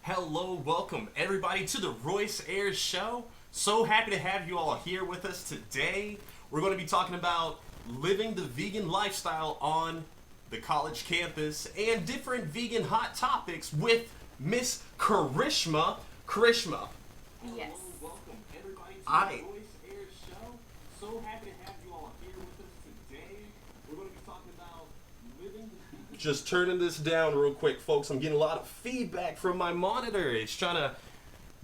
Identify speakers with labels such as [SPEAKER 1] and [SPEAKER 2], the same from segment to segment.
[SPEAKER 1] Hello, welcome everybody to the Royce Ayers Show. So happy to have you all here with us today. We're going to be talking about living the vegan lifestyle on the college campus and different vegan hot topics with Miss Karishma. Karishma.
[SPEAKER 2] Yes.
[SPEAKER 1] Hello, welcome everybody to
[SPEAKER 2] I.
[SPEAKER 1] the Royce Ayers Show. So happy to have you all here with us today. We're going to be talking about living. Just turning this down real quick, folks. I'm getting a lot of feedback from my monitor. It's trying to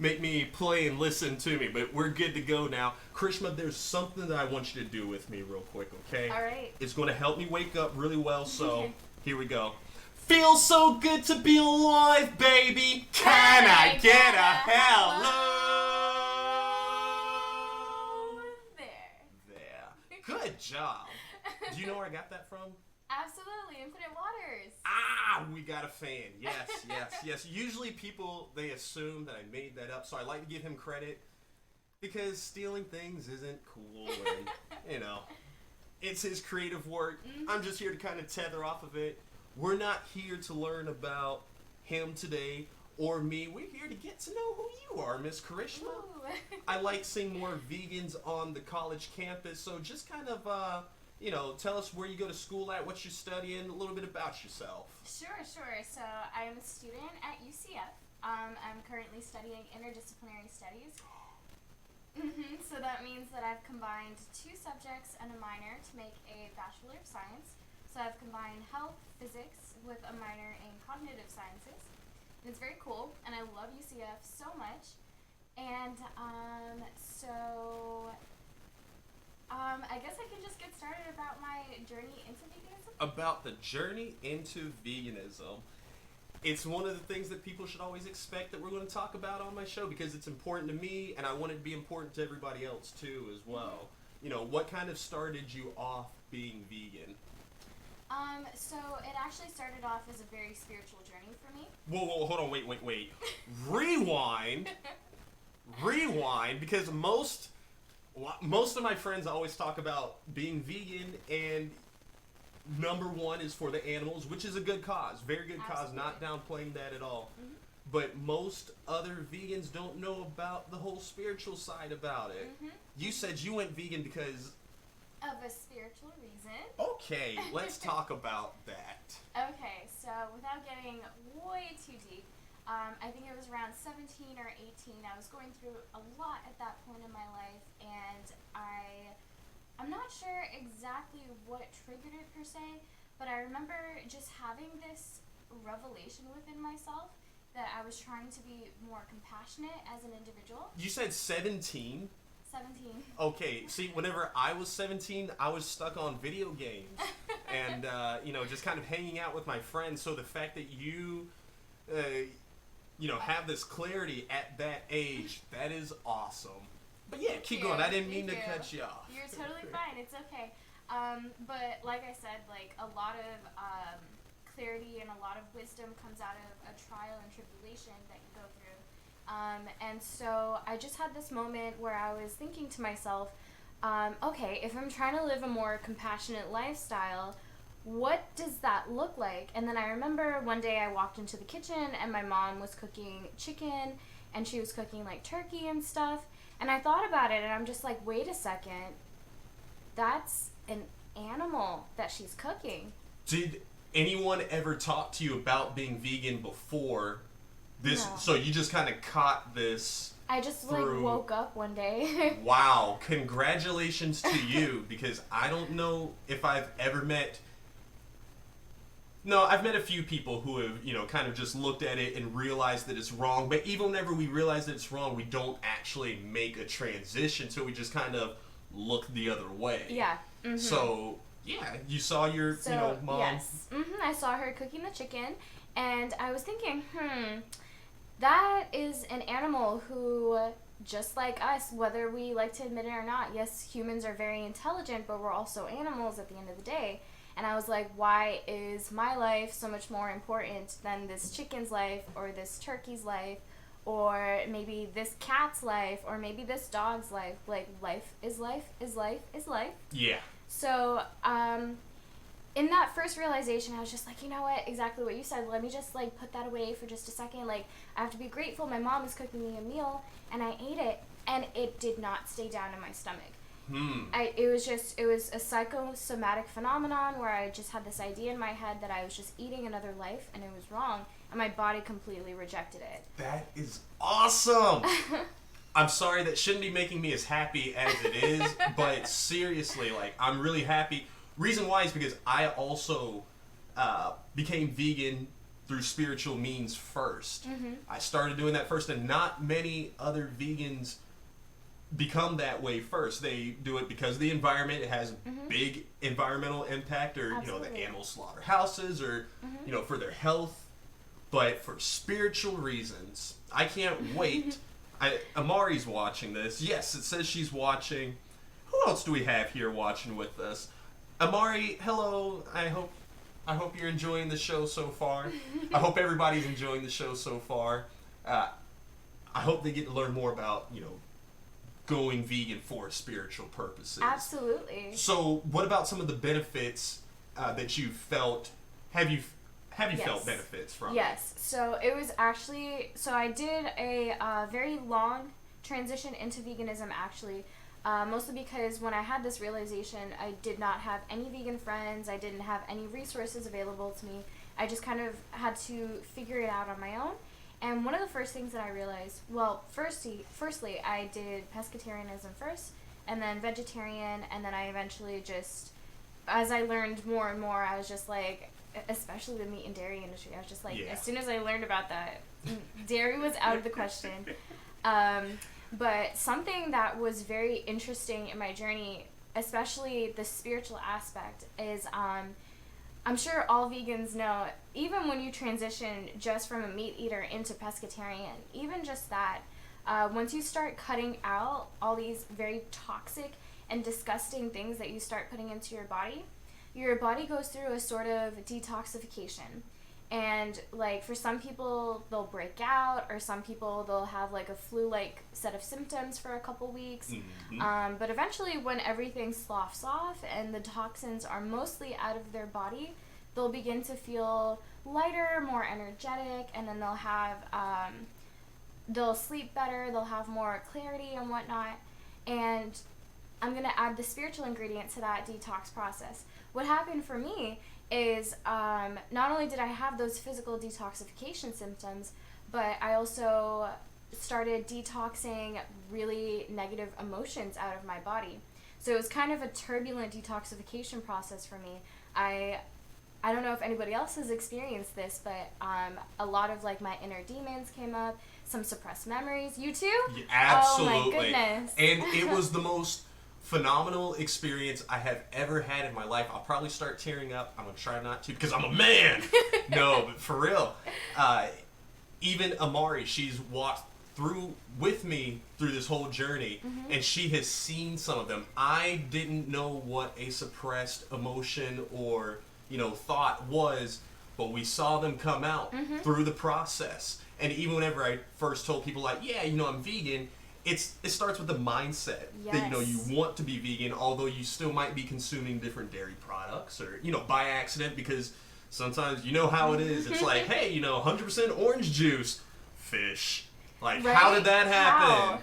[SPEAKER 1] make me play and listen to me, but we're good to go now. Karishma, there's something that I want you to do with me real quick, okay?
[SPEAKER 2] All right.
[SPEAKER 1] It's going to help me wake up really well, so here we go. Feels so good to be alive, baby. Can I get a hello?
[SPEAKER 2] There.
[SPEAKER 1] There. Good job. Do you know where I got that from?
[SPEAKER 2] Absolutely. Infinite Waters.
[SPEAKER 1] Ah, we got a fan. Yes, yes, yes. Usually people, they assume that I made that up, so I like to give him credit because stealing things isn't cool and, you know, it's his creative work.
[SPEAKER 2] Mm-hmm.
[SPEAKER 1] I'm just here to kind of tether off of it. We're not here to learn about him today or me. We're here to get to know who you are, Miss Karishma.
[SPEAKER 2] Ooh.
[SPEAKER 1] I like seeing more vegans on the college campus, so just kind of, tell us where you go to school at, what you're studying, a little bit about yourself.
[SPEAKER 2] Sure. So I'm a student at UCF. I'm currently studying interdisciplinary studies. So that means that I've combined two subjects and a minor to make a Bachelor of Science. So I've combined health, physics with a minor in cognitive sciences. And it's very cool, and I love UCF so much. And I guess I can just get started about my journey into veganism.
[SPEAKER 1] About the journey into veganism. It's one of the things that people should always expect that we're going to talk about on my show because it's important to me and I want it to be important to everybody else too as well. You know, what kind of started you off being vegan?
[SPEAKER 2] So it actually started off as a very spiritual journey for me.
[SPEAKER 1] Whoa, hold on, wait. Rewind, because most of my friends always talk about being vegan, and number one is for the animals, which is a good cause, very good cause, not downplaying that at all.
[SPEAKER 2] Mm-hmm.
[SPEAKER 1] But most other vegans don't know about the whole spiritual side about it.
[SPEAKER 2] Mm-hmm.
[SPEAKER 1] You said you went vegan because...
[SPEAKER 2] Of a spiritual reason.
[SPEAKER 1] Okay, let's talk about that.
[SPEAKER 2] Okay, so without getting way too deep, I think it was around 17 or 18. I was going through a lot at that point in my life, and I'm not sure exactly what triggered it per se, but I remember just having this revelation within myself that I was trying to be more compassionate as an individual.
[SPEAKER 1] You said 17?
[SPEAKER 2] 17.
[SPEAKER 1] Okay, see, whenever I was 17, I was stuck on video games and, just kind of hanging out with my friends. So the fact that you, have this clarity at that age, that is awesome. But yeah, keep going. I didn't mean to cut you off.
[SPEAKER 2] You're totally fine. It's okay. But like I said, like a lot of clarity and a lot of wisdom comes out of a trial and tribulation that you go through. And so I just had this moment where I was thinking to myself, okay, if I'm trying to live a more compassionate lifestyle, what does that look like? And then I remember one day I walked into the kitchen and my mom was cooking chicken and she was cooking like turkey and stuff. And I thought about it and I'm just like, wait a second, that's an animal that she's cooking.
[SPEAKER 1] Did anyone ever talk to you about being vegan before this?
[SPEAKER 2] No.
[SPEAKER 1] So you just kind of caught this.
[SPEAKER 2] I just
[SPEAKER 1] through...
[SPEAKER 2] woke up one day.
[SPEAKER 1] Wow, congratulations to you, because I don't know if I've ever met... No, I've met a few people who have, kind of just looked at it and realized that it's wrong, but even whenever we realize that it's wrong, we don't actually make a transition, so we just kind of look the other way.
[SPEAKER 2] Yeah. Mm-hmm.
[SPEAKER 1] So, yeah, you saw your, mom...
[SPEAKER 2] Yes. I saw her cooking the chicken, and I was thinking, that is an animal who, just like us, whether we like to admit it or not, yes, humans are very intelligent, but we're also animals at the end of the day. And I was like, why is my life so much more important than this chicken's life or this turkey's life or maybe this cat's life or maybe this dog's life? Like, life is life is life is life.
[SPEAKER 1] Yeah.
[SPEAKER 2] So, in that first realization, I was just like, you know what, exactly what you said. Let me just like put that away for just a second. Like, I have to be grateful. My mom is cooking me a meal, and I ate it, and it did not stay down in my stomach. It was a psychosomatic phenomenon where I just had this idea in my head that I was just eating another life, and it was wrong, and my body completely rejected it.
[SPEAKER 1] That is awesome. I'm sorry, that shouldn't be making me as happy as it is, but seriously, like, I'm really happy. Reason why is because I also became vegan through spiritual means first. I started doing that first, and not many other vegans become that way first. They do it because of the environment. It has big environmental impact, or
[SPEAKER 2] Absolutely.
[SPEAKER 1] the animal slaughterhouses, or for their health. But for spiritual reasons, I can't wait. Amari's watching this. Yes, it says she's watching. Who else do we have here watching with us? Amari, hello. I hope you're enjoying the show so far. I hope everybody's enjoying the show so far. I hope they get to learn more about, going vegan for spiritual purposes.
[SPEAKER 2] Absolutely.
[SPEAKER 1] So, what about some of the benefits that you felt? Have you
[SPEAKER 2] Yes.
[SPEAKER 1] felt benefits from?
[SPEAKER 2] Yes. So it was actually, I did a very long transition into veganism, actually. Mostly because when I had this realization, I did not have any vegan friends. I didn't have any resources available to me. I just kind of had to figure it out on my own. And one of the first things that I realized, well, firstly, I did pescatarianism first, and then vegetarian, and then I eventually just, as I learned more and more, I was just like, especially the meat and dairy industry, I was just like, as soon as I learned about that, dairy was out of the question. But something that was very interesting in my journey, especially the spiritual aspect, is I'm sure all vegans know, even when you transition just from a meat eater into pescatarian, even just that, once you start cutting out all these very toxic and disgusting things that you start putting into your body goes through a sort of detoxification. And like for some people they'll break out, or some people they'll have like a flu-like set of symptoms for a couple weeks. But eventually when everything sloughs off and the toxins are mostly out of their body, they'll begin to feel lighter, more energetic, and then they'll have they'll sleep better, they'll have more clarity and whatnot. And I'm gonna add the spiritual ingredient to that detox process. What happened for me is not only did I have those physical detoxification symptoms, but I also started detoxing really negative emotions out of my body. So it was kind of a turbulent detoxification process for me. I don't know if anybody else has experienced this, but a lot of like my inner demons came up, some suppressed memories. You too?
[SPEAKER 1] Yeah, absolutely.
[SPEAKER 2] Oh my goodness.
[SPEAKER 1] And it was the most phenomenal experience I have ever had in my life. I'll probably start tearing up. I'm going to try not to because I'm a man. No, but for real. Even Amari, she's walked through with me through this whole journey, and she has seen some of them. I didn't know what a suppressed emotion or, thought was, but we saw them come out through the process. And even whenever I first told people like, I'm vegan, it starts with the mindset that, you want to be vegan, although you still might be consuming different dairy products or, by accident, because sometimes you know how it is. It's like, hey, 100% orange juice, fish. Like, right? How did that happen?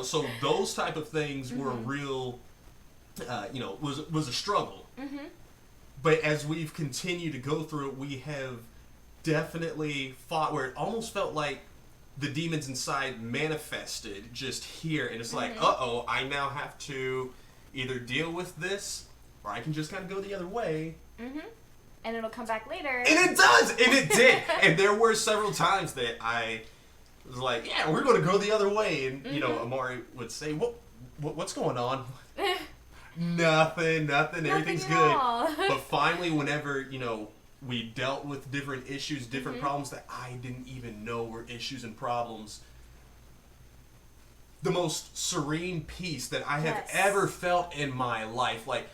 [SPEAKER 1] So those type of things were real, was a struggle. But as we've continued to go through it, we have definitely fought where it almost felt like the demons inside manifested just here, and it's like, I now have to either deal with this, or I can just kind of go the other way.
[SPEAKER 2] And it'll come back later.
[SPEAKER 1] And it does! And it did! And there were several times that I was like, we're going to go the other way. And, Amari would say, what's going on? Nothing, everything's good.
[SPEAKER 2] All.
[SPEAKER 1] But finally, whenever, we dealt with different issues, different problems that I didn't even know were issues and problems, the most serene peace that I have ever felt in my life. Like,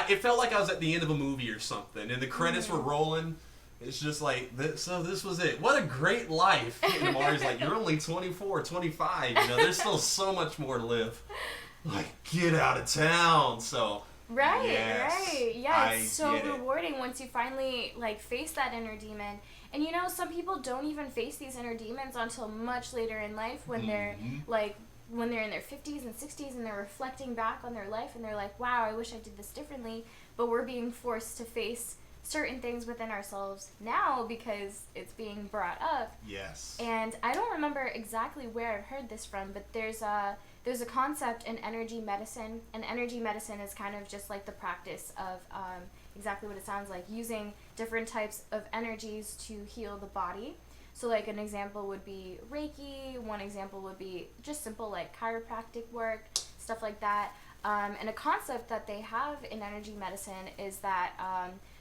[SPEAKER 1] it felt like I was at the end of a movie or something, and the credits were rolling. It's just like, this was it. What a great life. And Amari's like, you're only 24, 25. There's still so much more to live. Like, get out of town. So
[SPEAKER 2] Right,
[SPEAKER 1] Yes,
[SPEAKER 2] right. Yeah,
[SPEAKER 1] I
[SPEAKER 2] it's so
[SPEAKER 1] get it.
[SPEAKER 2] rewarding once you finally like face that inner demon. And you know, some people don't even face these inner demons until much later in life when they're like when they're in their 50s and 60s and they're reflecting back on their life and they're like, "Wow, I wish I did this differently." But we're being forced to face certain things within ourselves now because it's being brought up.
[SPEAKER 1] Yes.
[SPEAKER 2] And I don't remember exactly where I heard this from, but there's a concept in energy medicine, and energy medicine is kind of just like the practice of exactly what it sounds like, using different types of energies to heal the body. So like an example would be Reiki, one example would be just simple like chiropractic work, stuff like that. And a concept that they have in energy medicine is that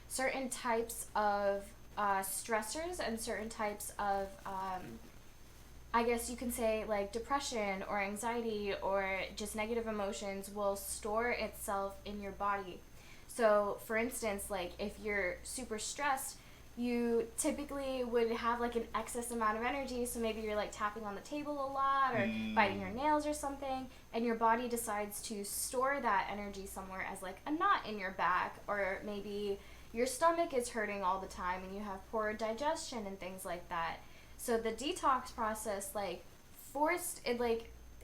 [SPEAKER 2] certain types of stressors and certain types of I guess you can say like depression or anxiety or just negative emotions will store itself in your body. So for instance, like if you're super stressed, you typically would have like an excess amount of energy, so maybe you're like tapping on the table a lot or biting your nails or something, and your body decides to store that energy somewhere as like a knot in your back, or maybe your stomach is hurting all the time and you have poor digestion and things like that. So the detox process like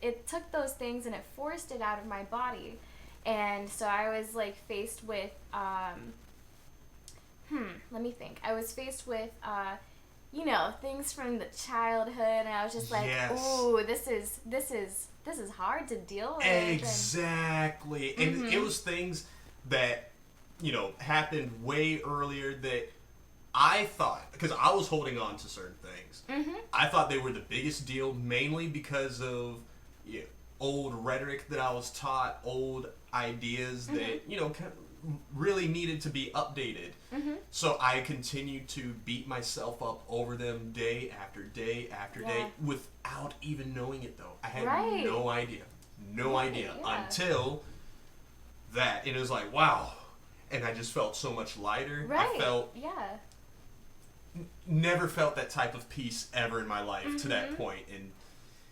[SPEAKER 2] it took those things and it forced it out of my body. And so I was like faced with let me think. I was faced with you know, things from the childhood, and I was just like,
[SPEAKER 1] Yes.
[SPEAKER 2] "Ooh, this is hard to deal with."
[SPEAKER 1] Exactly. And it was things that, you know, happened way earlier that I thought, because I was holding on to certain things, I thought they were the biggest deal, mainly because of old rhetoric that I was taught, old ideas that, you know, really needed to be updated. So I continued to beat myself up over them day after day after day without even knowing it, though. I had no idea. No idea until that. And it was like, wow. And I just felt so much lighter. I felt... Never felt that type of peace ever in my life to that point. And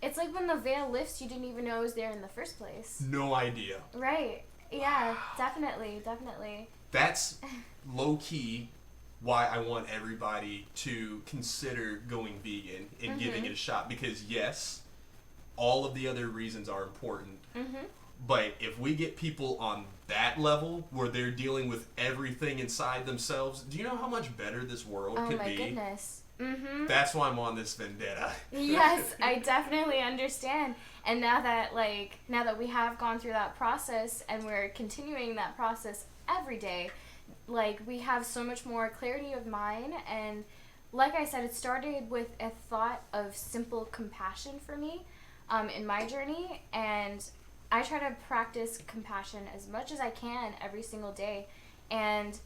[SPEAKER 2] it's like when the veil lifts, you didn't even know it was there in the first place.
[SPEAKER 1] No idea.
[SPEAKER 2] Right. Yeah, definitely.
[SPEAKER 1] That's low-key why I want everybody to consider going vegan and giving it a shot. Because, yes, all of the other reasons are important. But if we get people on that level where they're dealing with everything inside themselves, do you know how much better this world could be?
[SPEAKER 2] Oh my goodness.
[SPEAKER 1] That's why I'm on this vendetta.
[SPEAKER 2] Yes, I definitely understand. And now that we have gone through that process and we're continuing that process every day, like we have so much more clarity of mind. And like I said, it started with a thought of simple compassion for me in my journey, and I try to practice compassion as much as I can every single day. And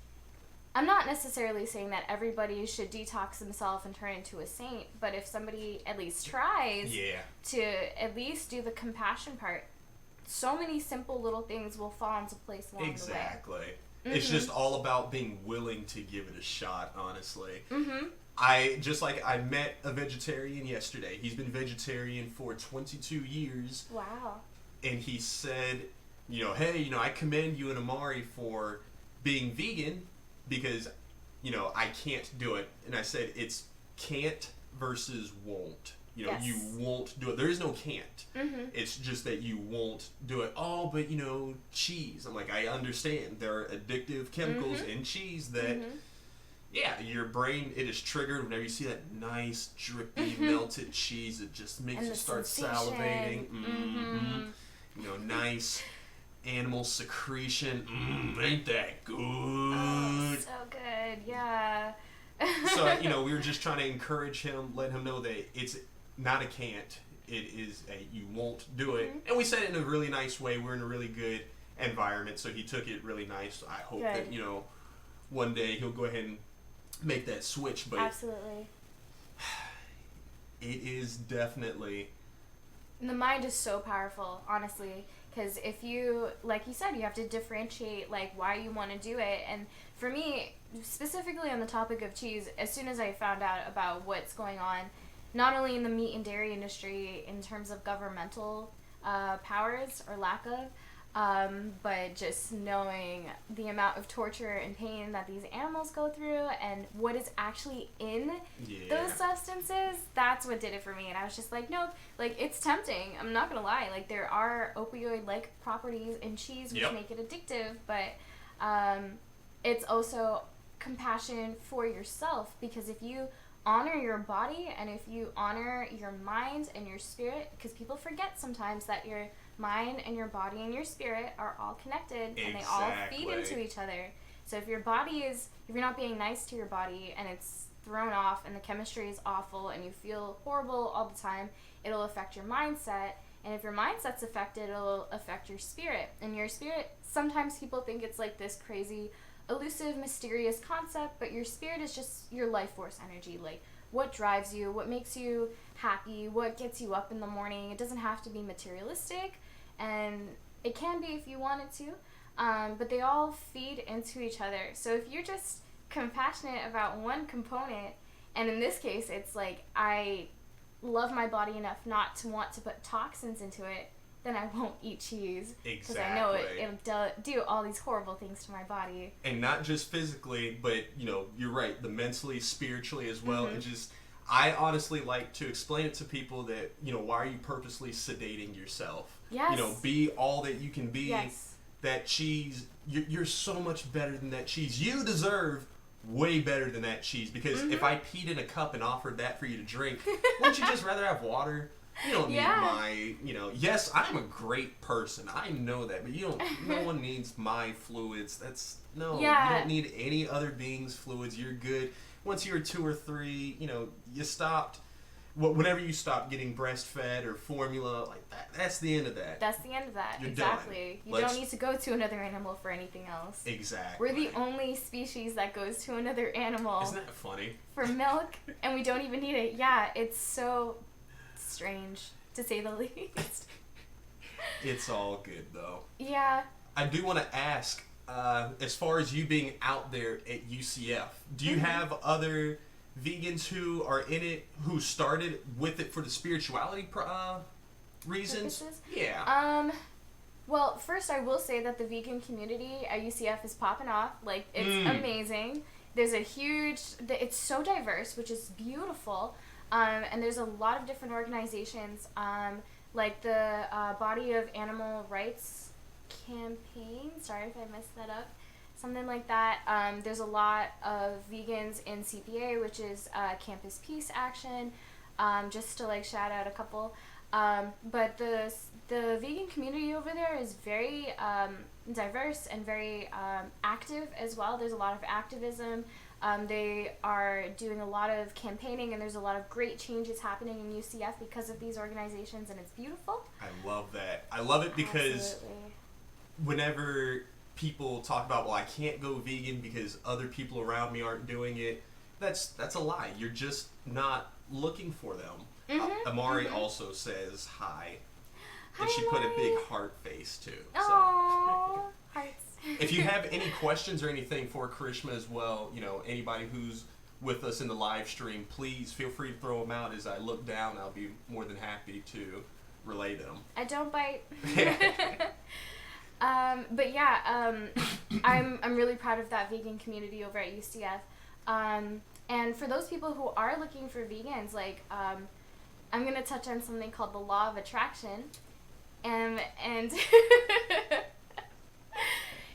[SPEAKER 2] I'm not necessarily saying that everybody should detox themselves and turn into a saint, but if somebody at least tries to at least do the compassion part, so many simple little things will fall into place along the way.
[SPEAKER 1] Exactly. It's just all about being willing to give it a shot, honestly. I met a vegetarian yesterday. He's been vegetarian for 22 years.
[SPEAKER 2] Wow. And
[SPEAKER 1] he said, you know, hey, you know, I commend you and Amari for being vegan because, you know, I can't do it. And I said, it's can't versus won't. You know, you won't do it. There is no can't. It's just that you won't do it. Oh, but, you know, cheese. I'm like, I understand. There are addictive chemicals in cheese that, your brain, it is triggered whenever you see that nice, drippy, melted cheese. It just makes you start salivating. You know, nice animal secretion. Ain't that good?
[SPEAKER 2] Oh, so good. Yeah.
[SPEAKER 1] So, you know, we were just trying to encourage him, let him know that it's not a can't. It is a you won't do it. And we said it in a really nice way. We're in a really good environment, so he took it really nice. I hope that, you know, one day he'll go ahead and make that switch. But
[SPEAKER 2] absolutely.
[SPEAKER 1] It is definitely...
[SPEAKER 2] The mind is so powerful, honestly, because if you, like you said, you have to differentiate, like, why you want to do it. And for me, specifically on the topic of cheese, as soon as I found out about what's going on, not only in the meat and dairy industry in terms of governmental powers or lack of, But just knowing the amount of torture and pain that these animals go through and what is actually in those substances, that's what did it for me. And I was just like, nope, like, it's tempting. I'm not gonna lie. Like, there are opioid-like properties in cheese which make it addictive, but it's also compassion for yourself, because if you honor your body and if you honor your mind and your spirit, because people forget sometimes that your mind and your body and your spirit are all connected and they all feed into each other. So if your body is, if you're not being nice to your body and it's thrown off and the chemistry is awful and you feel horrible all the time, it'll affect your mindset. And if your mindset's affected, it'll affect your spirit. And your spirit, sometimes people think it's like this crazy, elusive, mysterious concept, but your spirit is just your life force energy. Like, what drives you, what makes you happy, what gets you up in the morning. It doesn't have to be materialistic, and it can be if you want it to, but they all feed into each other. So if you're just compassionate about one component, and in this case, it's like, I love my body enough not to want to put toxins into it, then I won't eat cheese. Because I know it'll do all these horrible things to my body.
[SPEAKER 1] And not just physically, but, you know, you're right, the mentally, spiritually as well. It just, I honestly like to explain it to people that, you know, why are you purposely sedating yourself?
[SPEAKER 2] Yes.
[SPEAKER 1] You know, be all that you can be.
[SPEAKER 2] Yes.
[SPEAKER 1] That cheese, you're so much better than that cheese. You deserve way better than that cheese, because if I peed in a cup and offered that for you to drink, wouldn't you just rather have water? You don't need my, you know, yes, I'm a great person. I know that, but you don't, no one needs my fluids. That's, no, you don't need any other being's fluids. You're good. Once you were 2 or 3, you know, you stopped, whenever you stop getting breastfed or formula, like that, that's the end of that.
[SPEAKER 2] That's the end of that.
[SPEAKER 1] You're
[SPEAKER 2] exactly.
[SPEAKER 1] done.
[SPEAKER 2] You don't need to go to another animal for anything else.
[SPEAKER 1] Exactly.
[SPEAKER 2] We're the only species that goes to another animal.
[SPEAKER 1] Isn't that funny?
[SPEAKER 2] For milk, and we don't even need it. Yeah, it's so strange, to say the least.
[SPEAKER 1] It's all good, though.
[SPEAKER 2] Yeah.
[SPEAKER 1] I do want to ask, as far as you being out there at UCF, do you have other vegans who are in it, who started with it for the spirituality reasons?
[SPEAKER 2] Purposes?
[SPEAKER 1] Yeah.
[SPEAKER 2] Well, first I will say that the vegan community at UCF is popping off. Like, it's amazing. There's a huge, it's so diverse, which is beautiful. And there's a lot of different organizations, like the Body of Animal Rights Campaign. Sorry if I messed that up. Something like that. There's a lot of vegans in CPA, which is Campus Peace Action, just to like shout out a couple. But the vegan community over there is very diverse and very active as well. There's a lot of activism. They are doing a lot of campaigning, and there's a lot of great changes happening in UCF because of these organizations, and it's beautiful.
[SPEAKER 1] I love that. I love it because whenever people talk about, well, I can't go vegan because other people around me aren't doing it, that's a lie. You're just not looking for them. Amari also says hi. And she put a big heart face too.
[SPEAKER 2] Aww, hearts.
[SPEAKER 1] If you have any questions or anything for Karishma as well, you know, anybody who's with us in the live stream, please feel free to throw them out. As I look down, I'll be more than happy to relay them.
[SPEAKER 2] I don't bite. But yeah, I'm really proud of that vegan community over at UCF. And for those people who are looking for vegans, like, I'm gonna touch on something called the law of attraction, and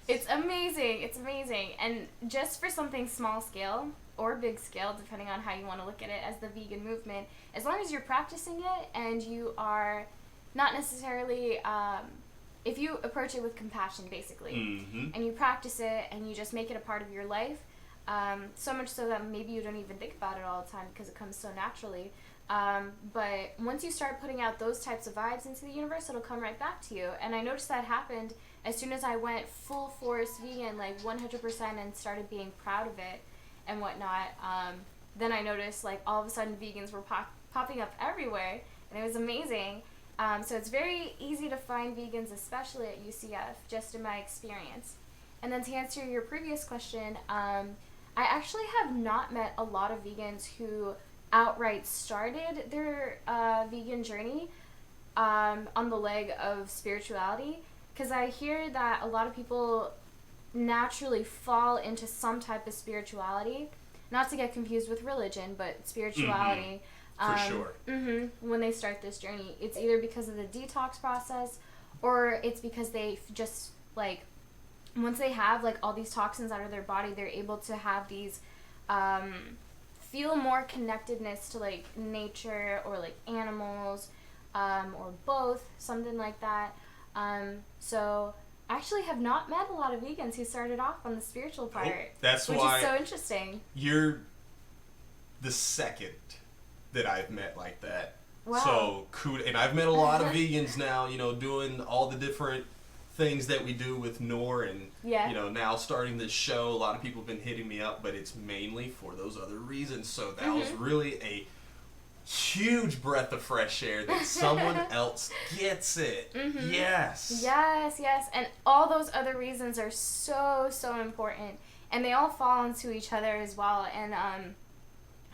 [SPEAKER 2] it's amazing. It's amazing. And just for something small scale or big scale, depending on how you want to look at it, as the vegan movement, as long as you're practicing it and you are not necessarily, if you approach it with compassion, basically, and you practice it and you just make it a part of your life, so much so that maybe you don't even think about it all the time because it comes so naturally. But once you start putting out those types of vibes into the universe, it'll come right back to you. And I noticed that happened as soon as I went full force vegan, like 100%, and started being proud of it and whatnot. Then I noticed, like, all of a sudden vegans were popping up everywhere, and it was amazing. So it's very easy to find vegans, especially at UCF, just in my experience. And then to answer your previous question, I actually have not met a lot of vegans who outright started their vegan journey on the leg of spirituality. because I hear that a lot of people naturally fall into some type of spirituality, not to get confused with religion, but spirituality.
[SPEAKER 1] For sure.
[SPEAKER 2] When they start this journey, it's either because of the detox process, or it's because they just, like, once they have, like, all these toxins out of their body, they're able to have these, feel more connectedness to, like, nature or, like, animals, or both, something like that. So I actually have not met a lot of vegans who started off on the spiritual part.
[SPEAKER 1] That's
[SPEAKER 2] which
[SPEAKER 1] why
[SPEAKER 2] is so interesting.
[SPEAKER 1] You're the second that I've met like that.
[SPEAKER 2] Wow.
[SPEAKER 1] So, and I've met a lot of vegans now, you know, doing all the different things that we do with NOOR, and you know, now starting this show. A lot of people have been hitting me up, but it's mainly for those other reasons. So that was really a huge breath of fresh air that someone else gets it. Yes,
[SPEAKER 2] and all those other reasons are so important, and they all fall into each other as well. And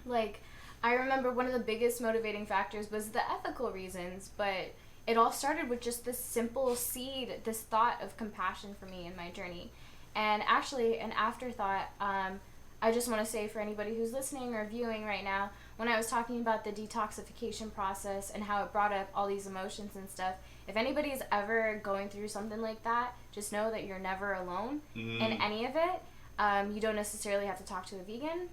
[SPEAKER 2] like, I remember one of the biggest motivating factors was the ethical reasons, but it all started with just this simple seed, this thought of compassion for me in my journey. And actually, an afterthought, I just want to say for anybody who's listening or viewing right now, when I was talking about the detoxification process and how it brought up all these emotions and stuff, if anybody's ever going through something like that, just know that you're never alone in any of it. You don't necessarily have to talk to a vegan,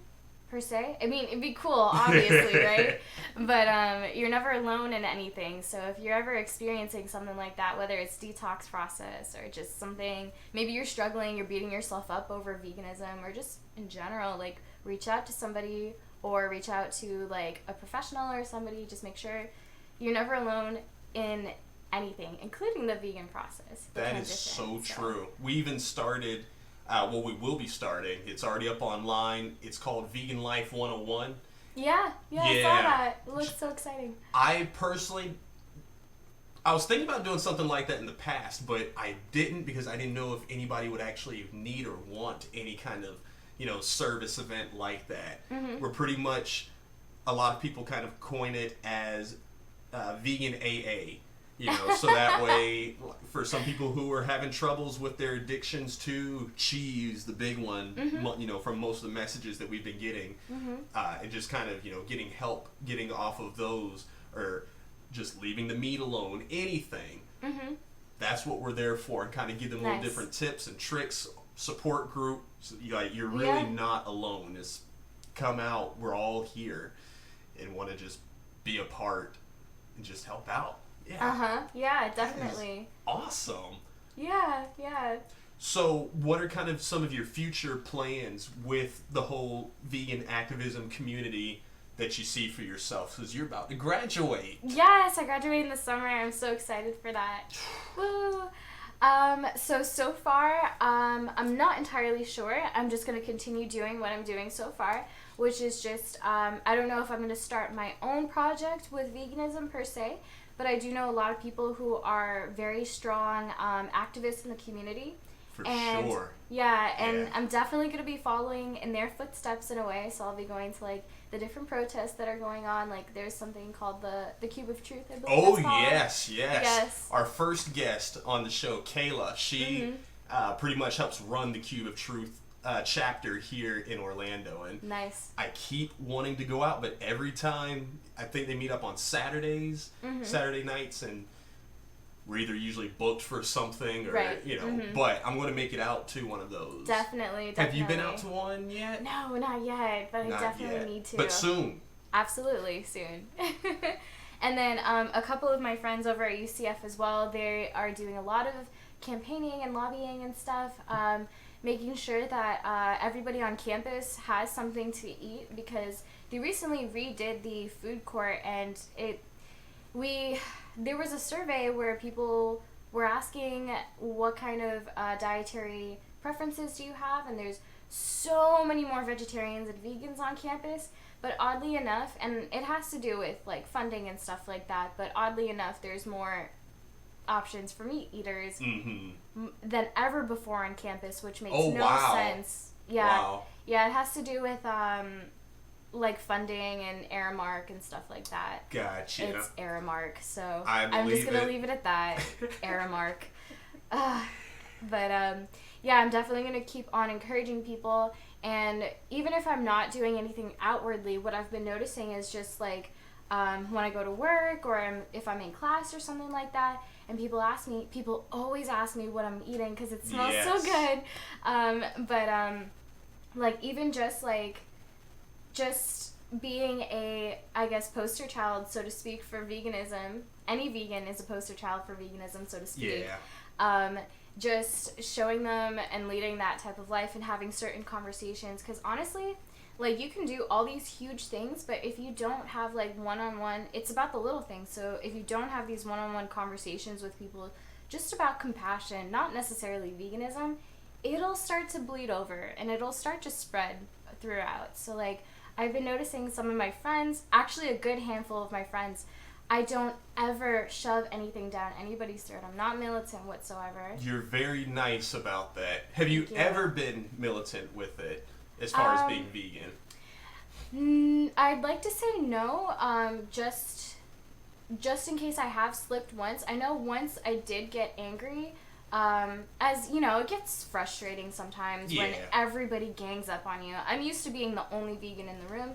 [SPEAKER 2] per se. I mean, it'd be cool, obviously, right? But you're never alone in anything. So if you're ever experiencing something like that, whether it's detox process or just something, maybe you're struggling, you're beating yourself up over veganism, or just in general, like, reach out to somebody or reach out to, like, a professional or somebody. Just make sure you're never alone in anything, including the vegan process.
[SPEAKER 1] That is so true. We even started... well, we will be starting. It's already up online. It's called Vegan Life 101.
[SPEAKER 2] Yeah, I saw that. It looks so exciting.
[SPEAKER 1] I was thinking about doing something like that in the past, but I didn't, because I didn't know if anybody would actually need or want any kind of, you know, service event like that. We're pretty much, a lot of people kind of coin it as vegan AA. You know, so that way, for some people who are having troubles with their addictions to cheese, the big one, you know, from most of the messages that we've been getting, and just kind of, you know, getting help, getting off of those, or just leaving the meat alone, anything. That's what we're there for, and kind of give them little different tips and tricks, support group. So, like, you're really not alone. Just come out. We're all here and want to just be a part and just help out.
[SPEAKER 2] Yeah, definitely.
[SPEAKER 1] Awesome.
[SPEAKER 2] Yeah.
[SPEAKER 1] So, what are kind of some of your future plans with the whole vegan activism community that you see for yourself? Because you're about to graduate.
[SPEAKER 2] Yes, I graduate in the summer. I'm so excited for that. Woo! So far, I'm not entirely sure. I'm just going to continue doing what I'm doing so far, which is just, I don't know if I'm going to start my own project with veganism per se, but I do know a lot of people who are very strong activists in the community.
[SPEAKER 1] For sure.
[SPEAKER 2] Yeah, and I'm definitely going to be following in their footsteps in a way, so I'll be going to, like, the different protests that are going on. Like, there's something called the Cube of Truth, I believe it's called. Yes. Our
[SPEAKER 1] first guest on the show, Kayla, she pretty much helps run the Cube of Truth chapter here in Orlando, and
[SPEAKER 2] nice.
[SPEAKER 1] I keep wanting to go out, but every time, I think they meet up on Saturdays, Saturday nights, and we're either usually booked for something or, you know, but I'm going to make it out to one of those.
[SPEAKER 2] Definitely.
[SPEAKER 1] Have you been out to one yet?
[SPEAKER 2] No, not yet, but I definitely need to.
[SPEAKER 1] But soon.
[SPEAKER 2] Absolutely, soon. And then a couple of my friends over at UCF as well, they are doing a lot of campaigning and lobbying and stuff, making sure that everybody on campus has something to eat, because they recently redid the food court, and there was a survey where people were asking what kind of dietary preferences do you have, and there's so many more vegetarians and vegans on campus, but oddly enough, and it has to do with, like, funding and stuff like that, but oddly enough, there's more options for meat eaters than ever before on campus, which makes sense. Yeah, it has to do with like funding and Aramark and stuff like that.
[SPEAKER 1] Gotcha.
[SPEAKER 2] It's Aramark, so
[SPEAKER 1] I'm
[SPEAKER 2] just gonna leave it at that. Aramark. Yeah, I'm definitely going to keep on encouraging people. And even if I'm not doing anything outwardly, what I've been noticing is just like when I go to work or if I'm in class or something like that, and people always ask me what I'm eating because it smells so good. Like even just being a, I guess, poster child, so to speak, for veganism. Any vegan is a poster child for veganism, so to speak.
[SPEAKER 1] Yeah.
[SPEAKER 2] Just showing them and leading that type of life and having certain conversations. Because honestly, like, you can do all these huge things, but if you don't have, like, one-on-one, it's about the little things. So if you don't have these one-on-one conversations with people just about compassion, not necessarily veganism, it'll start to bleed over and it'll start to spread throughout. So, like, I've been noticing some of my friends, actually a good handful of my friends, I don't ever shove anything down anybody's throat. I'm not militant whatsoever.
[SPEAKER 1] You're very nice about that. Have you ever been militant with it as far as being vegan?
[SPEAKER 2] I'd like to say no. Just in case I have slipped once. I know once I did get angry. As you know, it gets frustrating sometimes when everybody gangs up on you. I'm used to being the only vegan in the room.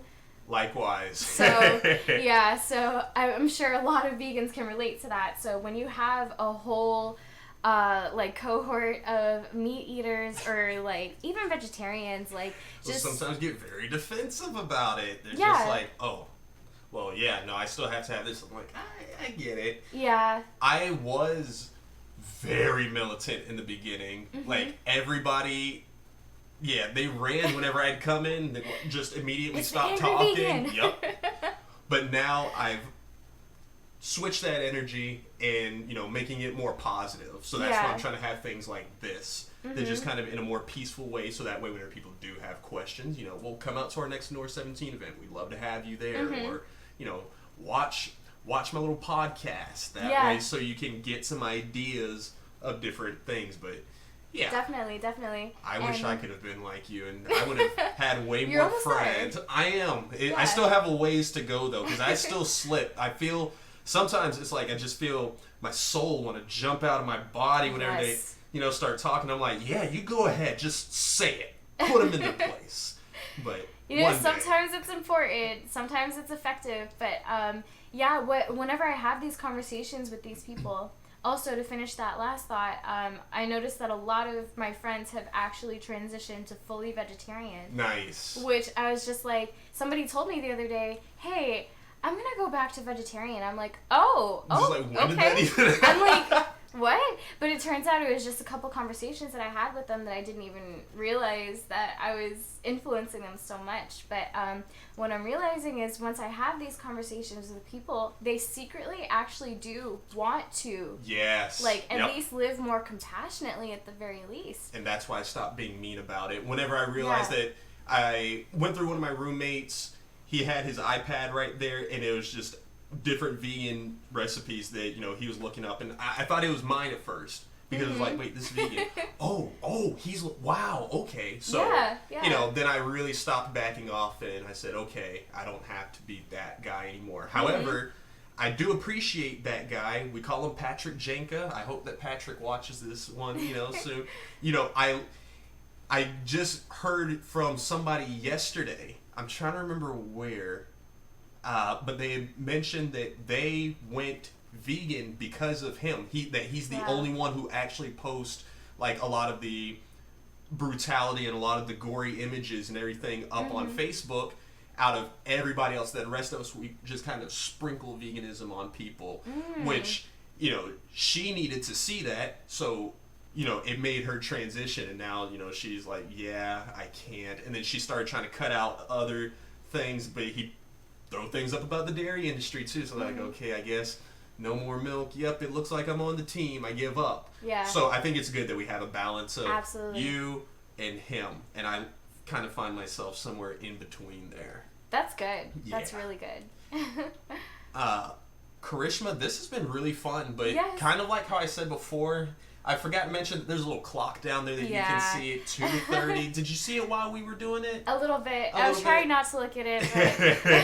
[SPEAKER 1] Likewise.
[SPEAKER 2] So, yeah, so I'm sure a lot of vegans can relate to that. So when you have a whole, like, cohort of meat eaters or, like, even vegetarians, like, just...
[SPEAKER 1] Well, sometimes get very defensive about it. They're just like, oh, well, yeah, no, I still have to have this. I'm like, I get it.
[SPEAKER 2] Yeah.
[SPEAKER 1] I was very militant in the beginning. Mm-hmm. Like, everybody... Yeah, they ran whenever I'd come in. They just immediately stopped talking. Yep. But now I've switched that energy and, you know, making it more positive. So that's why I'm trying to have things like this. Mm-hmm. They're just kind of in a more peaceful way. So that way, whenever people do have questions, you know, we'll come out to our next NOOR 17 event. We'd love to have you there. Mm-hmm. Or, you know, watch my little podcast that way, so you can get some ideas of different things. But yeah,
[SPEAKER 2] definitely.
[SPEAKER 1] I wish I could have been like you, and I would have had way more friends. I am. I still have a ways to go though, because I still slip. I feel sometimes it's like I just feel my soul want to jump out of my body whenever they, you know, start talking. I'm like, yeah, you go ahead, just say it, put them in their place. But
[SPEAKER 2] you know, sometimes it's important, sometimes it's effective, but whenever I have these conversations with these people. Also, to finish that last thought, I noticed that a lot of my friends have actually transitioned to fully vegetarian.
[SPEAKER 1] Nice.
[SPEAKER 2] Which I was just like, somebody told me the other day, hey, I'm going to go back to vegetarian. I'm like, okay.
[SPEAKER 1] Did that even
[SPEAKER 2] I'm like, what? But it turns out it was just a couple conversations that I had with them that I didn't even realize that I was influencing them so much. But what I'm realizing is once I have these conversations with people, they secretly actually do want to.
[SPEAKER 1] Yes.
[SPEAKER 2] Like, at least live more compassionately at the very least.
[SPEAKER 1] And that's why I stopped being mean about it. Whenever I realized that I went through one of my roommates, he had his iPad right there, and it was just different vegan recipes that, you know, he was looking up, and I thought it was mine at first because it was like, wait, this is vegan. Wow, okay. So, you know, then I really stopped backing off, and I said, okay, I don't have to be that guy anymore. However, I do appreciate that guy. We call him Patrick Jenka. I hope that Patrick watches this one, you know, soon. You know, I just heard from somebody yesterday. I'm trying to remember where. But they had mentioned that they went vegan because of him. He's the only one who actually posts like a lot of the brutality and a lot of the gory images and everything up on Facebook. Out of everybody else, the rest of us, we just kind of sprinkle veganism on people, which, you know, she needed to see that, so, you know, it made her transition, and now, you know, she's like, yeah, I can't, and then she started trying to cut out other things, but he throw things up about the dairy industry too, so like, okay, I guess no more milk. Yep, it looks like I'm on the team. I give up. Yeah. So I think it's good that we have a balance of you and him, and I kind of find myself somewhere in between there.
[SPEAKER 2] That's good. Yeah. That's really good.
[SPEAKER 1] Karishma, this has been really fun, but kind of like how I said before, I forgot to mention that there's a little clock down there that you can see at 2:30. Did you see it while we were doing it?
[SPEAKER 2] A little bit. I was trying not to look at it. But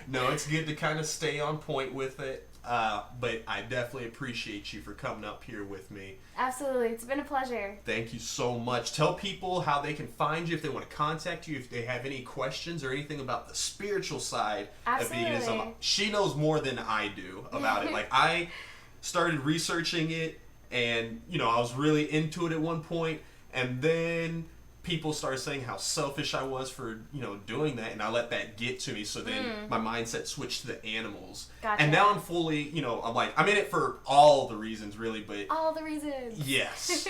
[SPEAKER 1] No, it's good to kind of stay on point with it. But I definitely appreciate you for coming up here with me.
[SPEAKER 2] Absolutely. It's been a pleasure.
[SPEAKER 1] Thank you so much. Tell people how they can find you if they want to contact you, if they have any questions or anything about the spiritual side of veganism. She knows more than I do about it. Like, I started researching it, and, you know, I was really into it at one point, and then people started saying how selfish I was for, you know, doing that, and I let that get to me, so then my mindset switched to the animals.
[SPEAKER 2] Gotcha.
[SPEAKER 1] And now I'm fully, you know, I'm in it for all the reasons, really, but...
[SPEAKER 2] All the reasons.
[SPEAKER 1] Yes.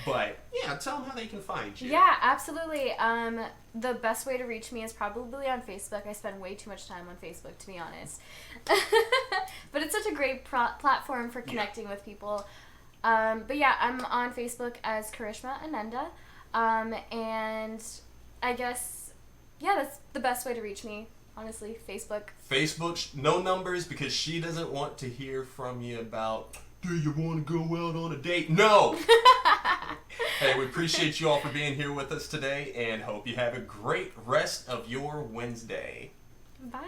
[SPEAKER 1] But, yeah, tell them how they can find you.
[SPEAKER 2] Yeah, absolutely. The best way to reach me is probably on Facebook. I spend way too much time on Facebook, to be honest. But it's such a great platform for connecting with people. But yeah, I'm on Facebook as Karishma Ananda. And I guess, yeah, that's the best way to reach me, honestly, Facebook.
[SPEAKER 1] Facebook, no numbers, because she doesn't want to hear from you about, do you want to go out on a date? No! Hey, we appreciate you all for being here with us today, and hope you have a great rest of your Wednesday.
[SPEAKER 2] Bye.